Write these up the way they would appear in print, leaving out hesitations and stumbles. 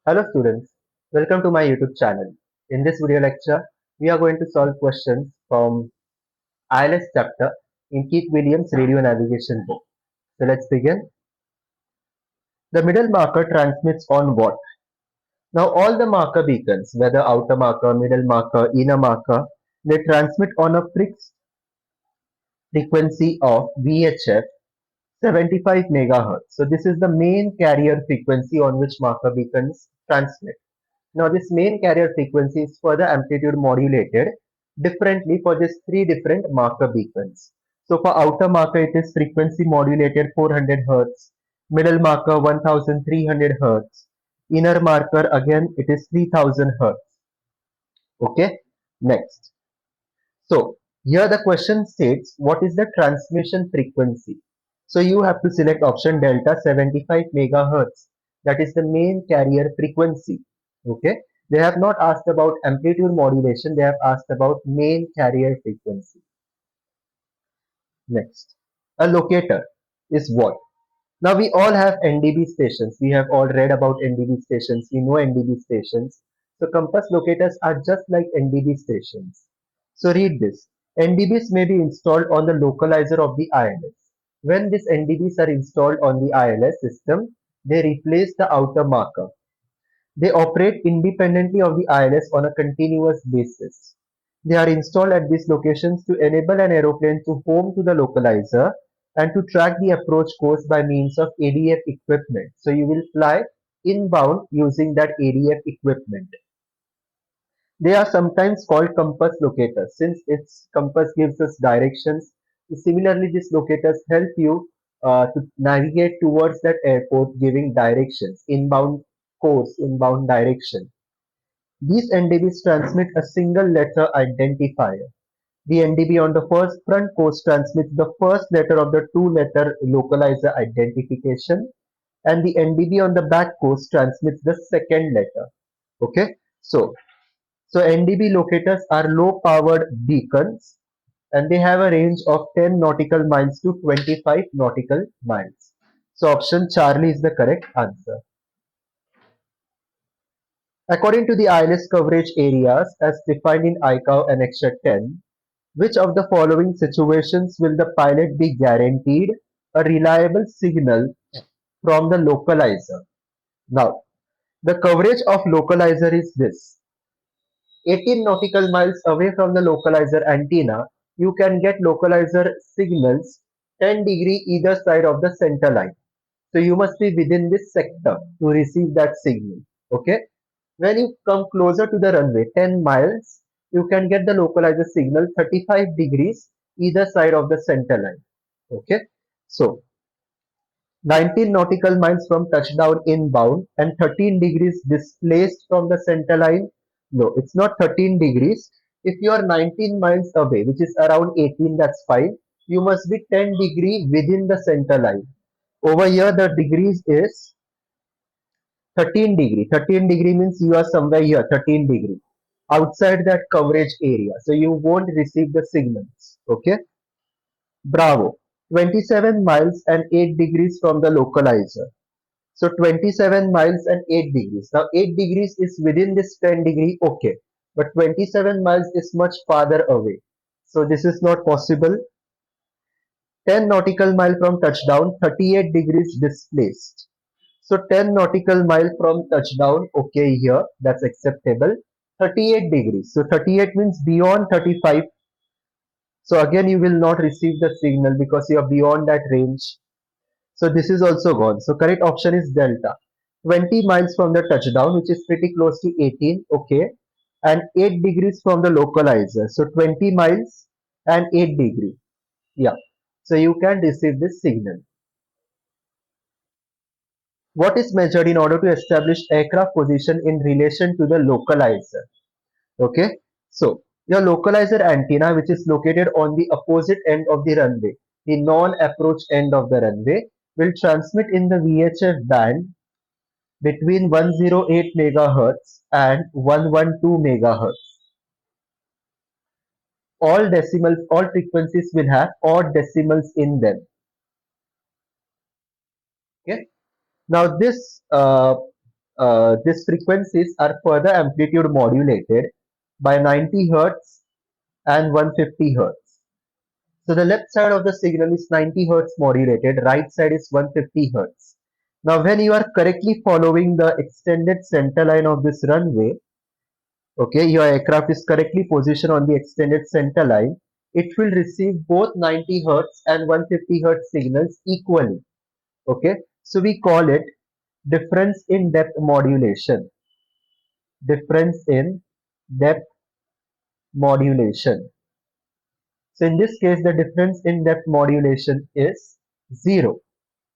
Hello students, welcome to my YouTube channel. In this video lecture, we are going to solve questions from ILS chapter in Keith Williams Radio Navigation book. So let's begin. The middle marker transmits on what? Now all the marker beacons, whether outer marker, middle marker, inner marker, they transmit on a fixed frequency of VHF 75 megahertz. So this is the main carrier frequency on which marker beacons transmit. Now this main carrier frequency is further amplitude modulated differently for these three different marker beacons. So for outer marker it is frequency modulated 400 Hz, middle marker 1300 Hz, inner marker again it is 3000 Hz. Okay, next. So here the question states what is the transmission frequency. So you have to select option delta 75 megahertz. That is the main carrier frequency. Okay. They have not asked about amplitude modulation. They have asked about main carrier frequency. Next. A locator is what? Now we all have NDB stations. We have all read about NDB stations. We know NDB stations. So compass locators are just like NDB stations. So read this. NDBs may be installed on the localizer of the ILS. When these NDBs are installed on the ILS system, they replace the outer marker. They operate independently of the ILS on a continuous basis. They are installed at these locations to enable an aeroplane to home to the localizer and to track the approach course by means of ADF equipment. So you will fly inbound using that ADF equipment. They are sometimes called compass locators since its compass gives us directions. Similarly, these locators help you to navigate towards that airport giving directions, inbound course, inbound direction. These NDBs transmit a single letter identifier. The NDB on the first front course transmits the first letter of the two-letter localizer identification, and the NDB on the back course transmits the second letter. Okay, so NDB locators are low-powered beacons, and they have a range of 10 nautical miles to 25 nautical miles. So option Charlie is the correct answer. According to the ILS coverage areas as defined in ICAO Annexure 10, which of the following situations will the pilot be guaranteed a reliable signal from the localizer? Now, the coverage of localizer is this. 18 nautical miles away from the localizer antenna, you can get localizer signals 10° either side of the center line. So you must be within this sector to receive that signal. Okay. When you come closer to the runway, 10 miles, you can get the localizer signal 35 degrees either side of the center line. Okay. So 19 nautical miles from touchdown inbound and 13 degrees displaced from the center line. No, it's not 13 degrees. If you are 19 miles away, which is around 18, that's fine. You must be 10 degree within the center line. Over here, the degrees is 13 degree. 13 degree means you are somewhere here, 13 degree outside that coverage area. So you won't receive the signals. Okay. Bravo. 27 miles and 8 degrees from the localizer. So 27 miles and 8 degrees. Now 8 degrees is within this 10 degree. Okay. But 27 miles is much farther away. So this is not possible. 10 nautical mile from touchdown, 38 degrees displaced. So 10 nautical mile from touchdown, okay here, that's acceptable. 38 degrees. So 38 means beyond 35. So again you will not receive the signal because you are beyond that range. So this is also gone. So correct option is delta. 20 miles from the touchdown, which is pretty close to 18, okay. And 8 degrees from the localizer. So 20 miles and 8 degrees. Yeah. So you can receive this signal. What is measured in order to establish aircraft position in relation to the localizer? Okay, so your localizer antenna, which is located on the opposite end of the runway, the non-approach end of the runway, will transmit in the VHF band between 108 megahertz and 112 megahertz. All decimals, all frequencies will have odd decimals in them. Okay. Now this these frequencies are further amplitude modulated by 90 Hz and 150 Hz. So the left side of the signal is 90 Hz modulated, right side is 150 Hz. Now when you are correctly following the extended center line of this runway, okay, your aircraft is correctly positioned on the extended center line, it will receive both 90 Hz and 150 Hz signals equally. Okay, so we call it difference in depth modulation. Difference in depth modulation. So in this case, the difference in depth modulation is zero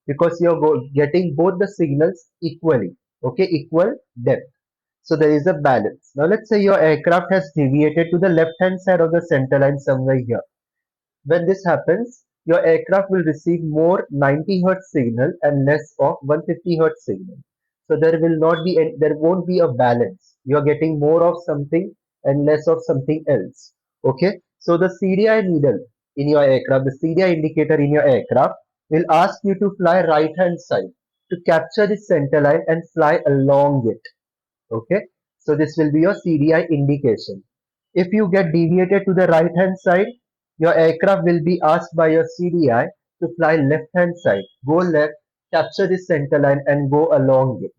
because you're getting both the signals equally. Okay, equal depth. So there is a balance. Now let's say your aircraft has deviated to the left hand side of the center line somewhere here. When this happens, your aircraft will receive more 90 Hz signal and less of 150 Hz signal. So there won't be a balance. You are getting more of something and less of something else. Okay. So the CDI needle in your aircraft, the CDI indicator in your aircraft will ask you to fly right hand side to capture the center line and fly along it. Okay. So this will be your CDI indication. If you get deviated to the right hand side, your aircraft will be asked by your CDI to fly left hand side. Go left, capture the center line and go along it.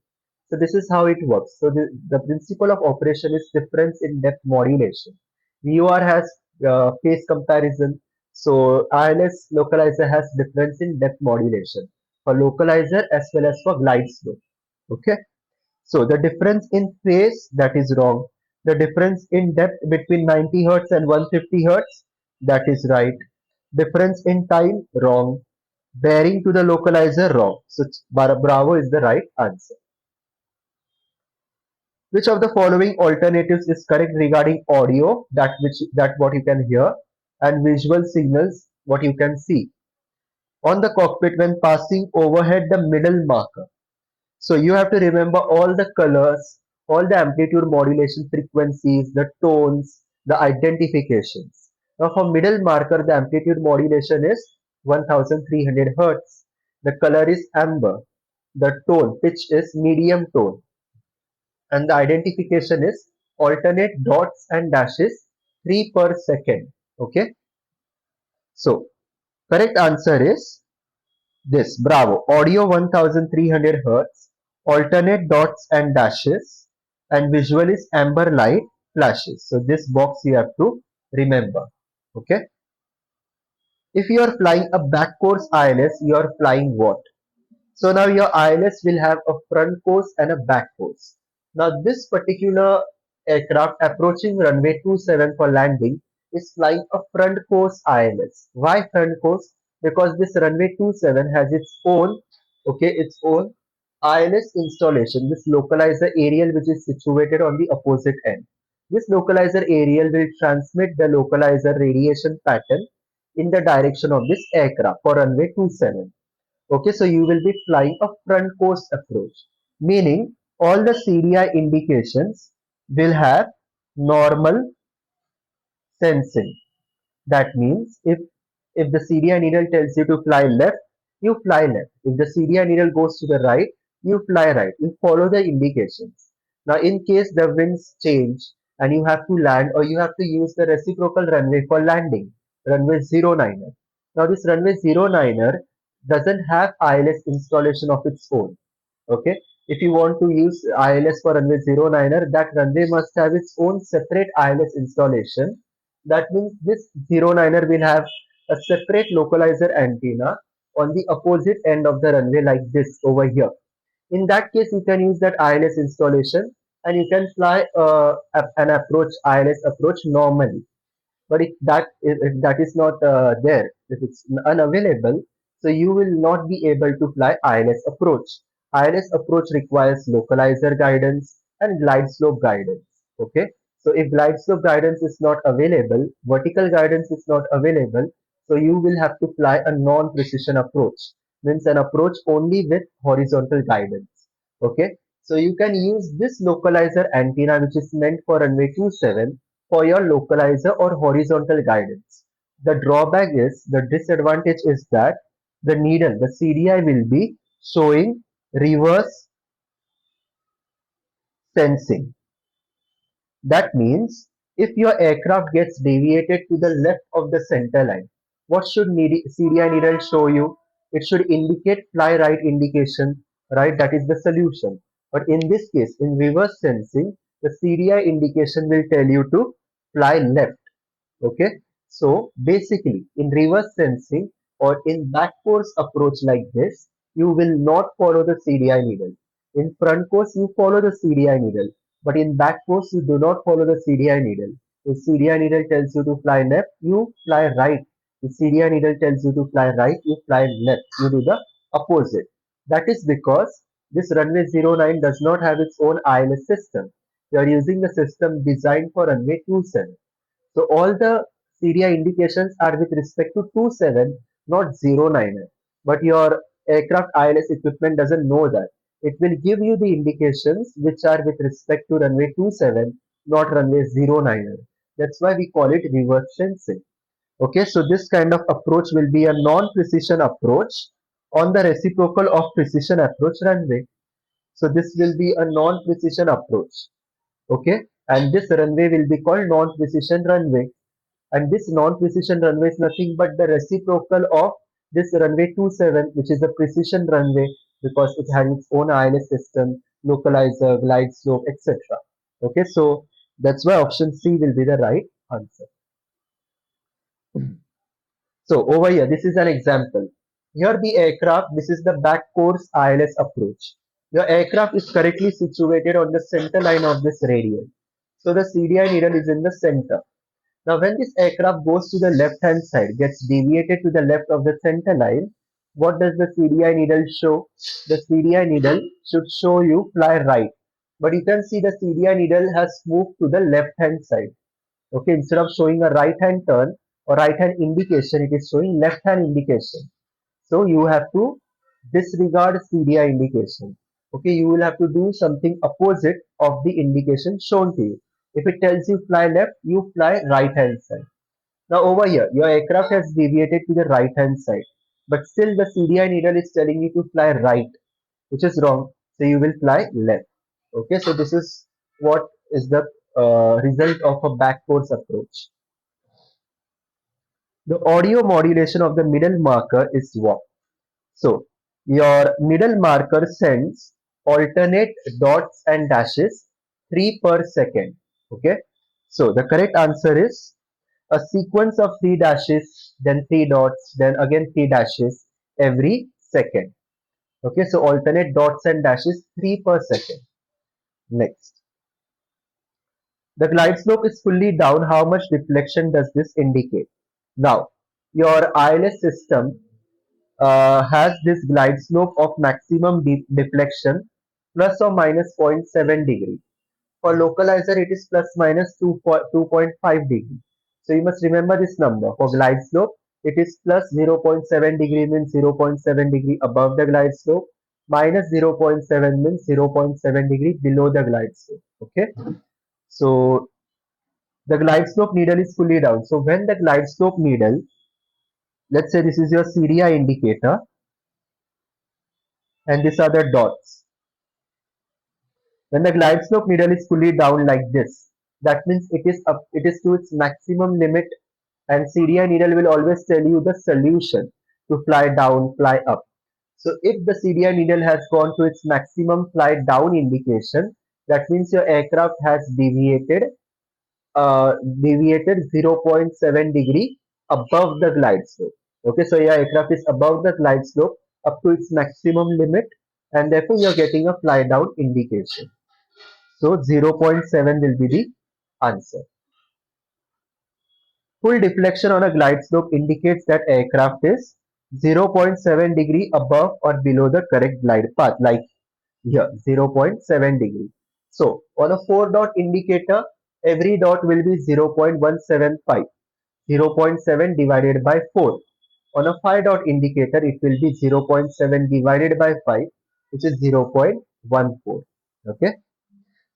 So this is how it works. So the principle of operation is difference in depth modulation. VOR has phase comparison. So ILS localizer has difference in depth modulation for localizer as well as for glide slope. Okay. So the difference in phase, that is wrong. The difference in depth between 90 Hz and 150 Hz, that is right. Difference in time, wrong. Bearing to the localizer, wrong. So Bravo is the right answer. Which of the following alternatives is correct regarding audio, that what you can hear, and visual signals, what you can see? On the cockpit when passing overhead the middle marker. So you have to remember all the colors, all the amplitude modulation frequencies, the tones, the identifications. Now for middle marker, the amplitude modulation is 1300 Hertz. The color is amber. The tone, pitch is medium tone. And the identification is alternate dots and dashes 3 per second. Okay. So correct answer is this, bravo. Audio 1300 Hz, alternate dots and dashes, and visual is amber light flashes. So this box you have to remember. Okay. If you are flying a back course ILS, you are flying what? So now your ILS will have a front course and a back course. Now this particular aircraft approaching runway 27 for landing is flying a front course ILS. Why front course? Because this runway 27 has its own, okay, its own ILS installation, this localizer aerial which is situated on the opposite end. This localizer aerial will transmit the localizer radiation pattern in the direction of this aircraft for runway 27. Okay, so you will be flying a front course approach, meaning all the CDI indications will have normal sensing. That means if the CDI needle tells you to fly left, you fly left. If the CDI needle goes to the right, you fly right. You follow the indications. Now, in case the winds change and you have to land or you have to use the reciprocal runway for landing, runway 09er. Now, this runway 09er doesn't have ILS installation of its own. Okay. If you want to use ILS for runway 09er, that runway must have its own separate ILS installation. That means this 09er will have a separate localizer antenna on the opposite end of the runway like this over here. In that case, you can use that ILS installation and you can fly an approach ILS approach normally. But if that is not there, if it's unavailable, so you will not be able to fly ILS approach. ILS approach requires localizer guidance and glide slope guidance. Okay, so if glide slope guidance is not available, vertical guidance is not available, so you will have to fly a non-precision approach, means an approach only with horizontal guidance. Okay, so you can use this localizer antenna which is meant for runway 27 for your localizer or horizontal guidance. The drawback is, the disadvantage is that the needle, the CDI will be showing reverse sensing. That means if your aircraft gets deviated to the left of the center line, what should CDI needle show you? It should indicate fly right indication, right? That is the solution. But in this case, in reverse sensing, the CDI indication will tell you to fly left. Okay, so basically in reverse sensing or in back course approach like this, you will not follow the CDI needle. In front course, you follow the CDI needle, but in back course, you do not follow the CDI needle. If CDI needle tells you to fly left, you fly right. If CDI needle tells you to fly right, you fly left. You do the opposite. That is because this runway 09 does not have its own ILS system. You are using the system designed for runway 27. So all the CDI indications are with respect to 27, not 09. But your aircraft ILS equipment doesn't know that. It will give you the indications which are with respect to runway 27, not runway 09. That's why we call it reverse sensing. Okay, so this kind of approach will be a non-precision approach on the reciprocal of precision approach runway. So this will be a non-precision approach. Okay, and this runway will be called non-precision runway, and this non-precision runway is nothing but the reciprocal of this runway 27, which is a precision runway because it has its own ILS system, localizer, glide slope, etc. Okay, so that's why option C will be the right answer. So over here, this is an example. Here the aircraft, this is the back course ILS approach. Your aircraft is correctly situated on the center line of this radial. So the CDI needle is in the center. Now, when this aircraft goes to the left-hand side, gets deviated to the left of the center line, what does the CDI needle show? The CDI needle should show you fly right. But you can see the CDI needle has moved to the left-hand side. Okay, instead of showing a right-hand turn or right-hand indication, it is showing left-hand indication. So you have to disregard CDI indication. Okay, you will have to do something opposite of the indication shown to you. If it tells you fly left, you fly right hand side. Now over here, your aircraft has deviated to the right hand side, but still the CDI needle is telling you to fly right, which is wrong. So you will fly left. Okay, so this is what is the result of a back course approach. The audio modulation of the middle marker is what? So your middle marker sends alternate dots and dashes 3 per second. Okay. So the correct answer is a sequence of 3 dashes, then 3 dots, then again 3 dashes every second. Okay. So alternate dots and dashes 3 per second. Next. The glide slope is fully down. How much deflection does this indicate? Now, your ILS system has this glide slope of maximum deflection plus or minus zero point 0.7 degree. For localizer, it is plus minus 2.5 degree. So you must remember this number. For glide slope, it is plus 0.7 degree means 0.7 degree above the glide slope, minus 0.7 means 0.7 degree below the glide slope. Okay. So the glide slope needle is fully down. So when the glide slope needle, let's say this is your CDI indicator, and these are the dots. When the glide slope needle is fully down like this, that means it is to its maximum limit, and CDI needle will always tell you the solution to fly down, fly up. So if the CDI needle has gone to its maximum fly down indication, that means your aircraft has deviated 0.7 degree above the glide slope. Okay, so your aircraft is above the glide slope up to its maximum limit, and therefore you are getting a fly down indication. So 0.7 will be the answer. Full deflection on a glide slope indicates that aircraft is 0.7 degree above or below the correct glide path, like here 0.7 degree. So on a 4 dot indicator, every dot will be 0.175. 0.7 divided by 4. On a 5 dot indicator, it will be 0.7 divided by 5, which is 0.14. Okay.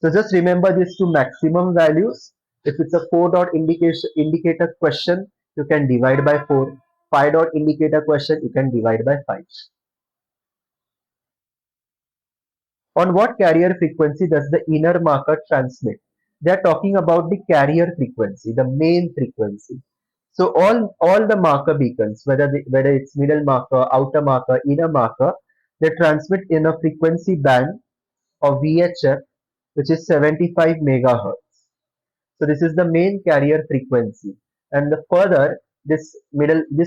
So just remember these two maximum values. If it's a 4 dot indicator question, you can divide by 4. 5 dot indicator question, you can divide by 5. On what carrier frequency does the inner marker transmit? They are talking about the carrier frequency, the main frequency. So all the marker beacons, whether it's middle marker, outer marker, inner marker, they transmit in a frequency band of VHF, which is 75 megahertz. So this is the main carrier frequency. And the further this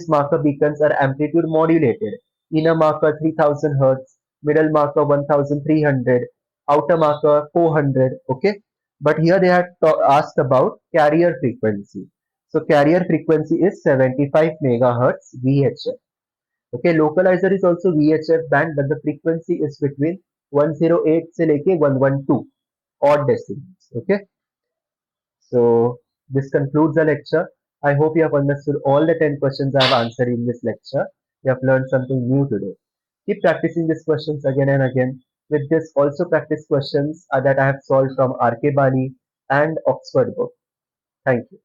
marker beacons are amplitude modulated. Inner marker 3000 hertz, middle marker 1300, outer marker 400. Okay, but here they are asked about carrier frequency. So carrier frequency is 75 megahertz VHF. Okay, localizer is also VHF band, but the frequency is between 108 से लेके 112 odd decimals. Okay. So this concludes the lecture. I hope you have understood all the 10 questions I have answered in this lecture. You have learned something new today. Keep practicing these questions again and again. With this, also practice questions that I have solved from RK Bani and Oxford book. Thank you.